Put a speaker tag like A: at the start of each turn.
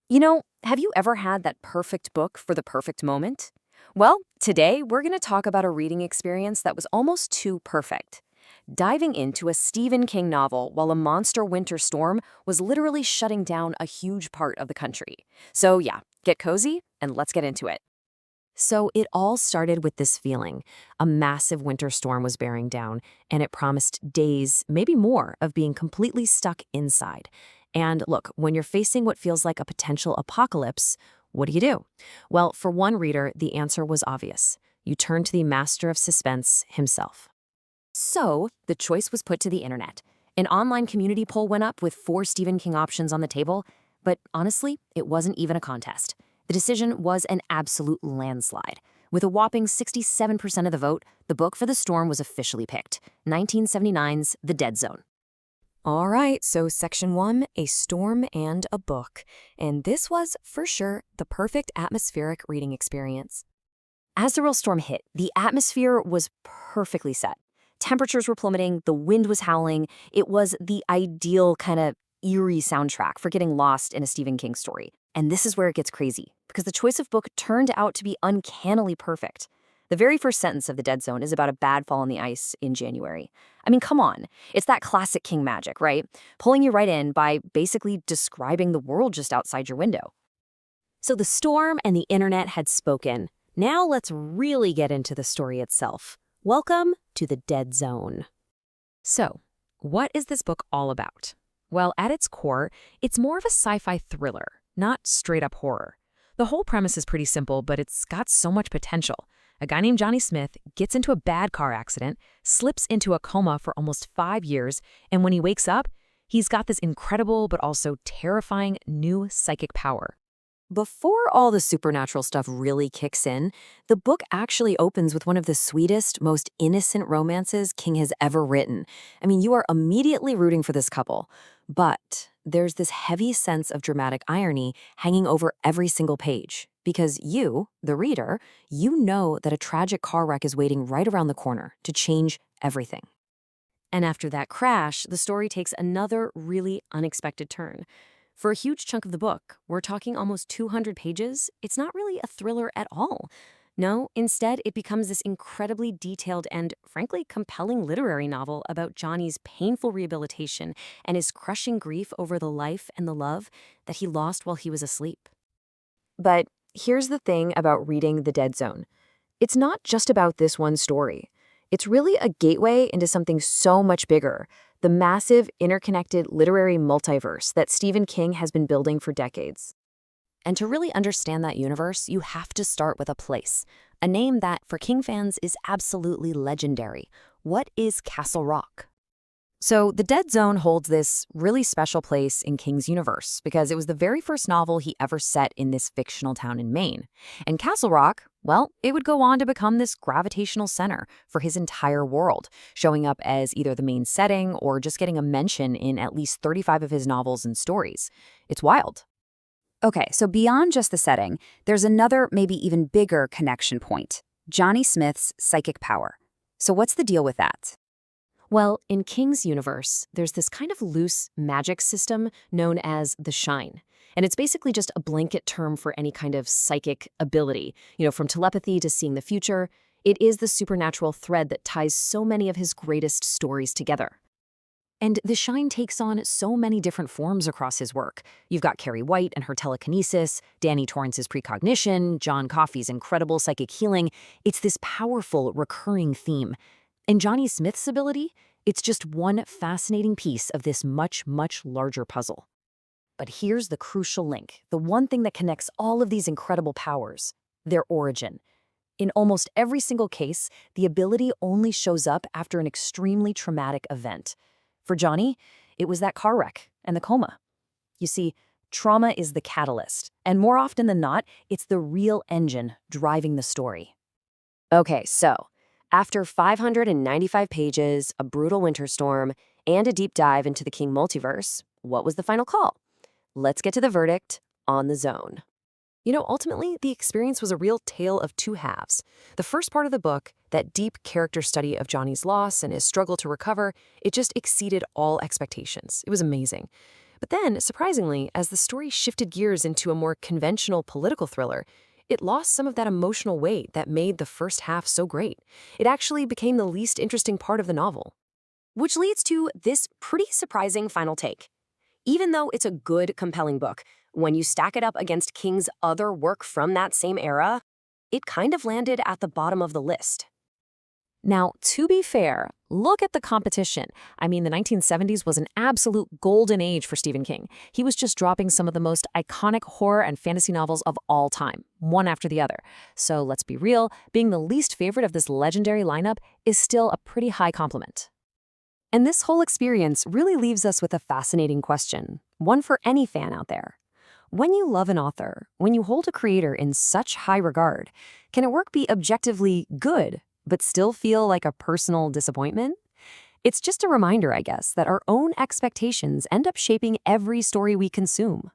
A: Have you ever had that perfect book for the perfect moment? Well, today we're going to talk about a reading experience that was almost too perfect. Diving into a Stephen King novel while a monster winter storm was literally shutting down a huge part of the country. So, yeah, get cozy and let's get into it. So, it all started with this feeling. A massive winter storm was bearing down, and it promised days, maybe more, of being completely stuck inside. And look, when you're facing what feels like a potential apocalypse, what do you do? Well, for one reader, the answer was obvious. You turn to the master of suspense himself. So, the choice was put to the internet. An online community poll went up with 4 Stephen King options on the table, but honestly, it wasn't even a contest. The decision was an absolute landslide. With a whopping 67% of the vote, the book for the storm was officially picked, 1979's The Dead Zone. All right, so section 1, a storm and a book. And this was, for sure, the perfect atmospheric reading experience. As the real storm hit, the atmosphere was perfectly set. Temperatures were plummeting, the wind was howling. It was the ideal kind of eerie soundtrack for getting lost in a Stephen King story. And this is where it gets crazy, because the choice of book turned out to be uncannily perfect. The very first sentence of The Dead Zone is about a bad fall on the ice in January. I mean, come on. It's that classic King magic, right? Pulling you right in by basically describing the world just outside your window. So the storm and the internet had spoken. Now let's really get into the story itself. Welcome to The Dead Zone. So, what is this book all about? Well, at its core, it's more of a sci-fi thriller, not straight-up horror. The whole premise is pretty simple, but it's got so much potential. A guy named Johnny Smith gets into a bad car accident, slips into a coma for almost 5 years, and when he wakes up, he's got this incredible but also terrifying new psychic power. Before all the supernatural stuff really kicks in, the book actually opens with one of the sweetest, most innocent romances King has ever written. I mean, you are immediately rooting for this couple. But there's this heavy sense of dramatic irony hanging over every single page. Because you, the reader, you know that a tragic car wreck is waiting right around the corner to change everything. And after that crash, the story takes another really unexpected turn. For a huge chunk of the book, we're talking almost 200 pages, it's not really a thriller at all. No, instead, it becomes this incredibly detailed and, frankly, compelling literary novel about Johnny's painful rehabilitation and his crushing grief over the life and the love that he lost while he was asleep. But here's the thing about reading The Dead Zone. It's not just about this one story. It's really a gateway into something so much bigger, the massive, interconnected literary multiverse that Stephen King has been building for decades. And to really understand that universe, you have to start with a place, a name that, for King fans, is absolutely legendary. What is Castle Rock? So, The Dead Zone holds this really special place in King's universe because it was the very first novel he ever set in this fictional town in Maine. And Castle Rock, well, it would go on to become this gravitational center for his entire world, showing up as either the main setting or just getting a mention in at least 35 of his novels and stories. It's wild. Okay, so beyond just the setting, there's another, maybe even bigger connection point: Johnny Smith's psychic power. So what's the deal with that? Well, in King's universe, there's this kind of loose magic system known as the Shine. And it's basically just a blanket term for any kind of psychic ability, from telepathy to seeing the future. It is the supernatural thread that ties so many of his greatest stories together. And the Shine takes on so many different forms across his work. You've got Carrie White and her telekinesis, Danny Torrance's precognition, John Coffey's incredible psychic healing. It's this powerful, recurring theme. And Johnny Smith's ability, it's just one fascinating piece of this much, much larger puzzle. But here's the crucial link, the one thing that connects all of these incredible powers: their origin. In almost every single case, the ability only shows up after an extremely traumatic event. For Johnny, it was that car wreck and the coma. You see, trauma is the catalyst, and more often than not, it's the real engine driving the story. Okay, so after 595 pages, a brutal winter storm, and a deep dive into the King multiverse, what was the final call? Let's get to the verdict on The Zone. Ultimately, the experience was a real tale of two halves. The first part of the book, that deep character study of Johnny's loss and his struggle to recover, it just exceeded all expectations. It was amazing. But then, surprisingly, as the story shifted gears into a more conventional political thriller, it lost some of that emotional weight that made the first half so great. It actually became the least interesting part of the novel. Which leads to this pretty surprising final take. Even though it's a good, compelling book, when you stack it up against King's other work from that same era, it kind of landed at the bottom of the list. Now, to be fair, look at the competition. I mean, the 1970s was an absolute golden age for Stephen King. He was just dropping some of the most iconic horror and fantasy novels of all time, one after the other. So let's be real, being the least favorite of this legendary lineup is still a pretty high compliment. And this whole experience really leaves us with a fascinating question, one for any fan out there. When you love an author, when you hold a creator in such high regard, can a work be objectively good, but still feel like a personal disappointment? It's just a reminder, I guess, that our own expectations end up shaping every story we consume.